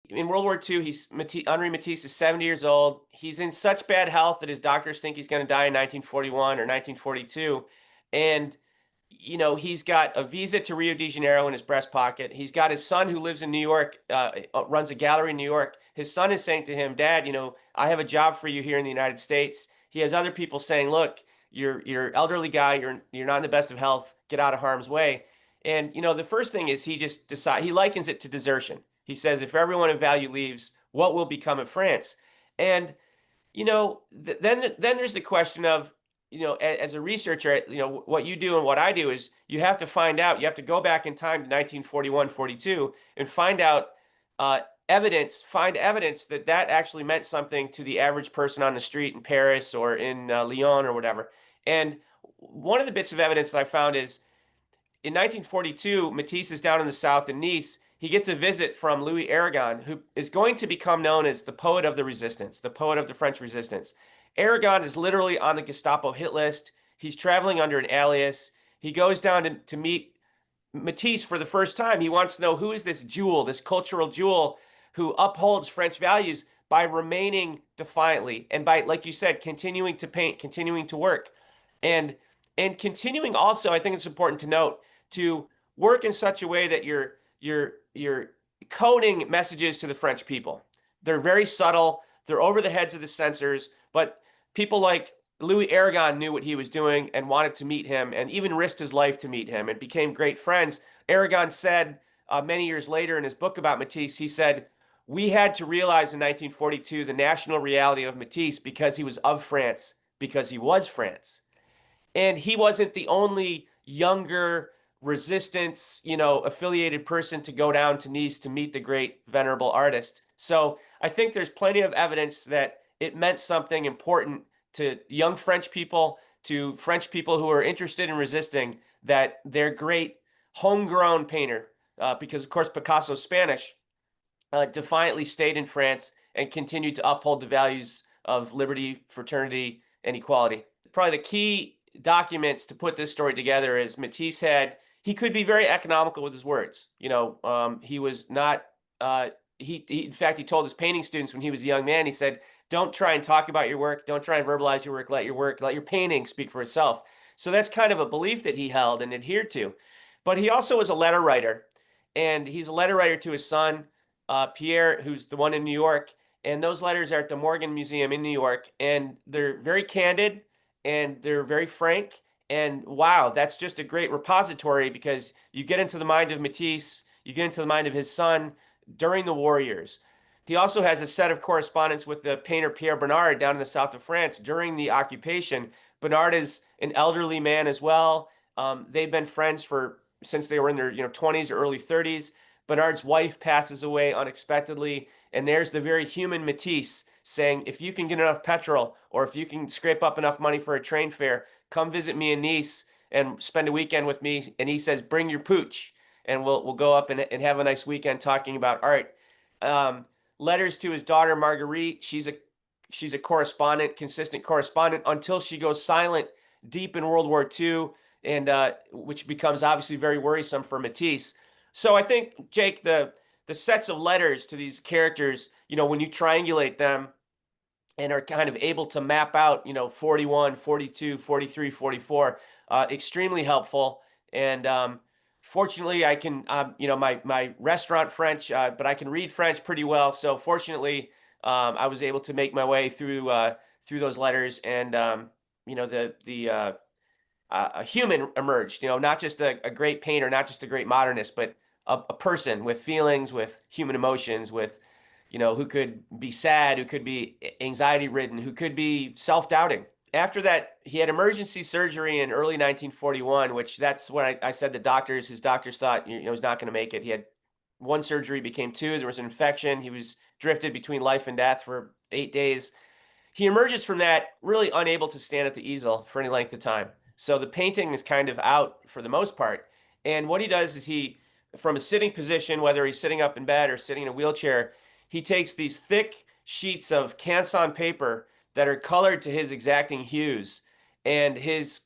in World War II, Henri Matisse is 70 years old. He's in such bad health that his doctors think he's going to die in 1941 or 1942. And, he's got a visa to Rio de Janeiro in his breast pocket. He's got his son who lives in New York, runs a gallery in New York. His son is saying to him, Dad, I have a job for you here in the United States. He has other people saying, look, you're elderly guy. You're not in the best of health. Get out of harm's way. And, the first thing is he likens it to desertion. He says, if everyone of value leaves, what will become of France? And, then there's the question of, as a researcher, what you do and what I do is you have to find out, you have to go back in time to 1941, 42 and find out find evidence that actually meant something to the average person on the street in Paris or in Lyon or whatever. And one of the bits of evidence that I found is in 1942, Matisse is down in the south in Nice. He gets a visit from Louis Aragon, who is going to become known as the poet of the resistance, the poet of the French resistance. Aragon is literally on the Gestapo hit list. He's traveling under an alias. He goes down to meet Matisse for the first time. He wants to know, who is this jewel, this cultural jewel who upholds French values by remaining defiantly and by, like you said, continuing to paint, continuing to work. And continuing also, I think it's important to note, to work in such a way that you're coding messages to the French people. They're very subtle. They're over the heads of the censors, but people like Louis Aragon knew what he was doing and wanted to meet him and even risked his life to meet him and became great friends. Aragon said many years later in his book about Matisse, he said, we had to realize in 1942 the national reality of Matisse because he was of France, because he was France. And he wasn't the only younger resistance, affiliated person to go down to Nice to meet the great venerable artist. So I think there's plenty of evidence that it meant something important to young French people, to French people who are interested in resisting, that their great homegrown painter, because of course Picasso's Spanish, defiantly stayed in France and continued to uphold the values of liberty, fraternity, and equality. Probably the key documents to put this story together is Matisse he could be very economical with his words. He was not, in fact, he told his painting students when he was a young man, he said, don't try and talk about your work. Don't try and verbalize your work. Let your painting speak for itself. So that's kind of a belief that he held and adhered to. But he also was a letter writer, and he's a letter writer to his son, Pierre, who's the one in New York. And those letters are at the Morgan Museum in New York, and they're very candid and they're very frank. And wow, that's just a great repository because you get into the mind of Matisse, you get into the mind of his son during the war years. He also has a set of correspondence with the painter Pierre Bernard down in the south of France during the occupation. Bernard is an elderly man as well. They've been friends since they were in their 20s or early 30s. Bernard's wife passes away unexpectedly, and there's the very human Matisse saying, if you can get enough petrol or if you can scrape up enough money for a train fare, come visit me in Nice and spend a weekend with me. And he says, bring your pooch, and we'll go up and have a nice weekend talking about art. Letters to his daughter Marguerite. She's a correspondent, consistent correspondent, until she goes silent deep in World War II, and which becomes obviously very worrisome for Matisse. So I think, Jake, the sets of letters to these characters, when you triangulate them and are kind of able to map out, 41, 42, 43, 44, extremely helpful. And fortunately, I can, my restaurant French, but I can read French pretty well. So fortunately, I was able to make my way through those letters, and a human emerged. Not just a great painter, not just a great modernist, but a person with feelings, with human emotions, with who could be sad, who could be anxiety ridden, who could be self-doubting. After that, he had emergency surgery in early 1941, which that's when I said his doctors thought he was not going to make it. He had one surgery, became two. There was an infection. He was drifted between life and death for 8 days. He emerges from that really unable to stand at the easel for any length of time. So the painting is kind of out for the most part. And what he does is from a sitting position, whether he's sitting up in bed or sitting in a wheelchair, he takes these thick sheets of Canson paper that are colored to his exacting hues. And his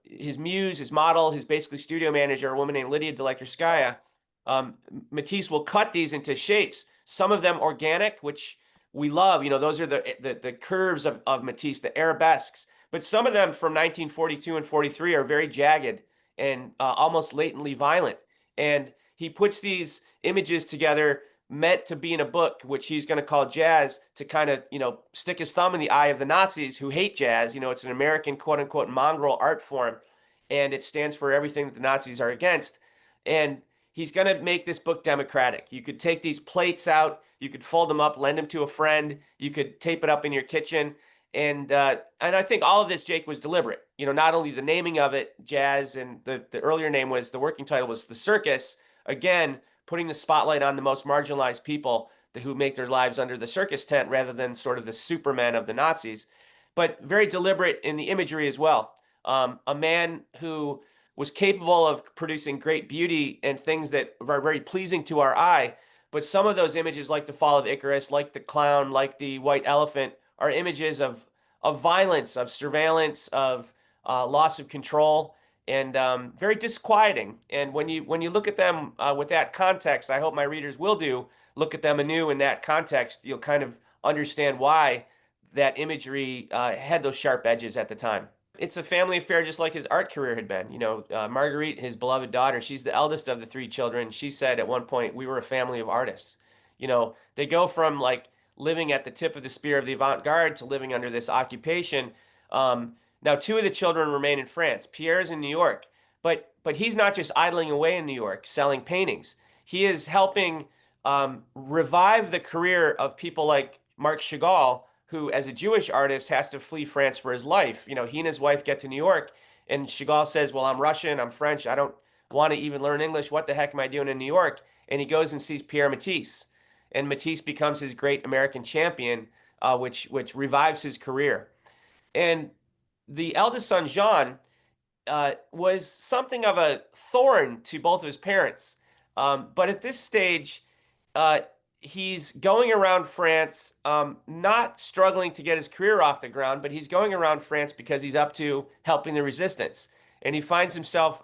muse, his model, his basically studio manager, a woman named Lydia Delectorskaya, Matisse will cut these into shapes Some of them organic, which we love. Those are the curves of Matisse, the arabesques. But some of them from 1942 and 43 are very jagged and almost latently violent. And he puts these images together meant to be in a book, which he's going to call Jazz, to kind of, stick his thumb in the eye of the Nazis who hate jazz. It's an American quote unquote mongrel art form, and it stands for everything that the Nazis are against. And he's going to make this book democratic. You could take these plates out, you could fold them up, lend them to a friend, you could tape it up in your kitchen. And I think all of this, Jake, was deliberate. Not only the naming of it, Jazz, and the earlier name was, the working title was The Circus. Again, putting the spotlight on the most marginalized people who make their lives under the circus tent rather than sort of the Superman of the Nazis, but very deliberate in the imagery as well. A man who was capable of producing great beauty and things that are very pleasing to our eye. But some of those images, like the fall of Icarus, like the clown, like the white elephant, are images of violence, of surveillance, of loss of control, and very disquieting. And when you look at them with that context, I hope my readers will look at them anew in that context. You'll kind of understand why that imagery had those sharp edges at the time. It's a family affair, just like his art career had been. Marguerite, his beloved daughter, she's the eldest of the three children. She said at one point, "We were a family of artists." They go from like living at the tip of the spear of the avant-garde to living under this occupation. Now, two of the children remain in France. Pierre's in New York, but he's not just idling away in New York selling paintings. He is helping revive the career of people like Marc Chagall, who, as a Jewish artist, has to flee France for his life. He and his wife get to New York, and Chagall says, "Well, I'm Russian, I'm French, I don't want to even learn English. What the heck am I doing in New York?" And he goes and sees Pierre Matisse, and Matisse becomes his great American champion, which revives his career. And the eldest son, Jean, was something of a thorn to both of his parents. But at this stage, uh, he's going around France, not struggling to get his career off the ground, but he's going around France because he's up to helping the resistance. And he finds himself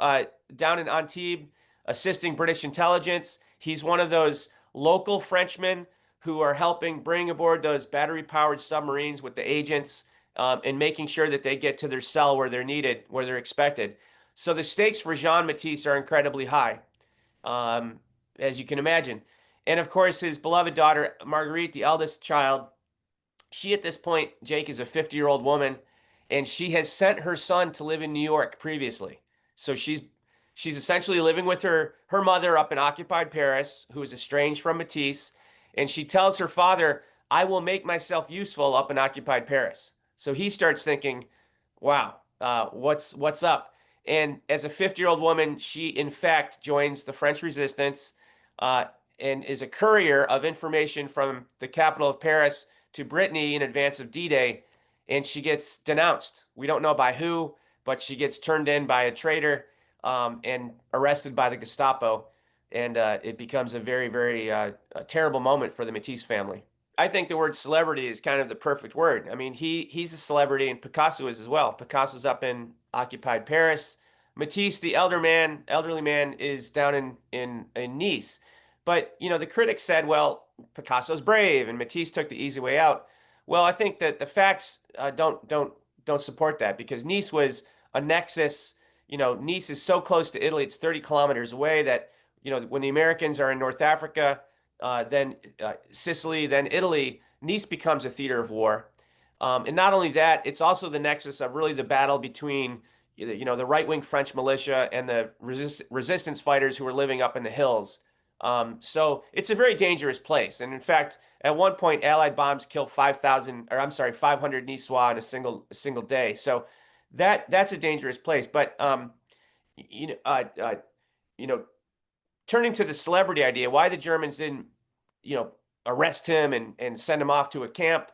down in Antibes assisting British intelligence. He's one of those local Frenchmen who are helping bring aboard those battery-powered submarines with the agents, and making sure that they get to their cell where they're needed, where they're expected. So the stakes for Jean Matisse are incredibly high, as you can imagine. And of course, his beloved daughter, Marguerite, the eldest child, she at this point, Jake, is a 50-year-old woman, and she has sent her son to live in New York previously. So she's essentially living with her mother up in occupied Paris, who is estranged from Matisse, and she tells her father, "I will make myself useful up in occupied Paris." So he starts thinking, wow, what's up? And as a 50-year-old woman, she in fact joins the French resistance, and is a courier of information from the capital of Paris to Brittany in advance of D-Day. And she gets denounced. We don't know by who, but she gets turned in by a traitor, and arrested by the Gestapo. And it becomes a very, very a terrible moment for the Matisse family. I think the word celebrity is kind of the perfect word. I mean, he's a celebrity, and Picasso is as well. Picasso's up in occupied Paris. Matisse, the elderly man, is down in Nice. But the critics said, well, Picasso's brave, and Matisse took the easy way out. Well, I think that the facts don't support that, because Nice was a nexus. Nice is so close to Italy; it's 30 kilometers away. That when the Americans are in North Africa, then Sicily, then Italy, Nice becomes a theater of war. And not only that, it's also the nexus of really the battle between the right-wing French militia and the resistance fighters who were living up in the hills. So it's a very dangerous place. And in fact, at one point, Allied bombs killed 500 Niçois in a single day. So that's a dangerous place. But you know, uh, uh, you know, turning to the celebrity idea, why the Germans didn't, arrest him and send him off to a camp.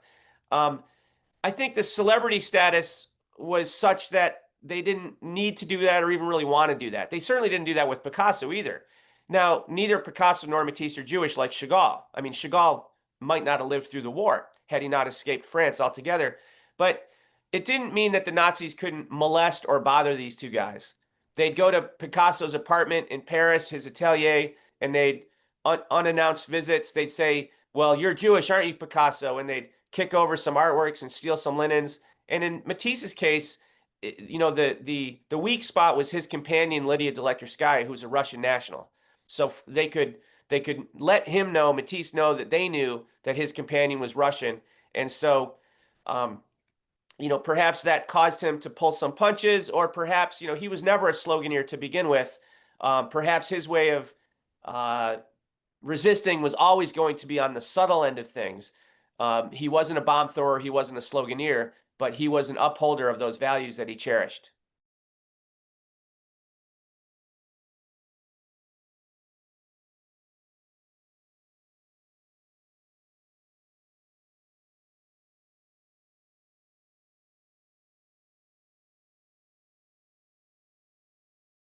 I think the celebrity status was such that they didn't need to do that or even really want to do that. They certainly didn't do that with Picasso either. Now, neither Picasso nor Matisse are Jewish like Chagall. I mean, Chagall might not have lived through the war had he not escaped France altogether. But it didn't mean that the Nazis couldn't molest or bother these two guys. They'd go to Picasso's apartment in Paris, his atelier, and they'd unannounced visits. They'd say, well, you're Jewish, aren't you, Picasso? And they'd kick over some artworks and steal some linens. And in Matisse's case, you know, the weak spot was his companion Lydia Delectorskaya, who's a Russian national. So they could let him know, Matisse know that they knew that his companion was Russian, and so um, you know, perhaps that caused him to pull some punches, or perhaps, you know, he was never a sloganeer to begin with. Perhaps his way of uh, resisting was always going to be on the subtle end of things. He wasn't a bomb thrower, he wasn't a sloganeer, but he was an upholder of those values that he cherished.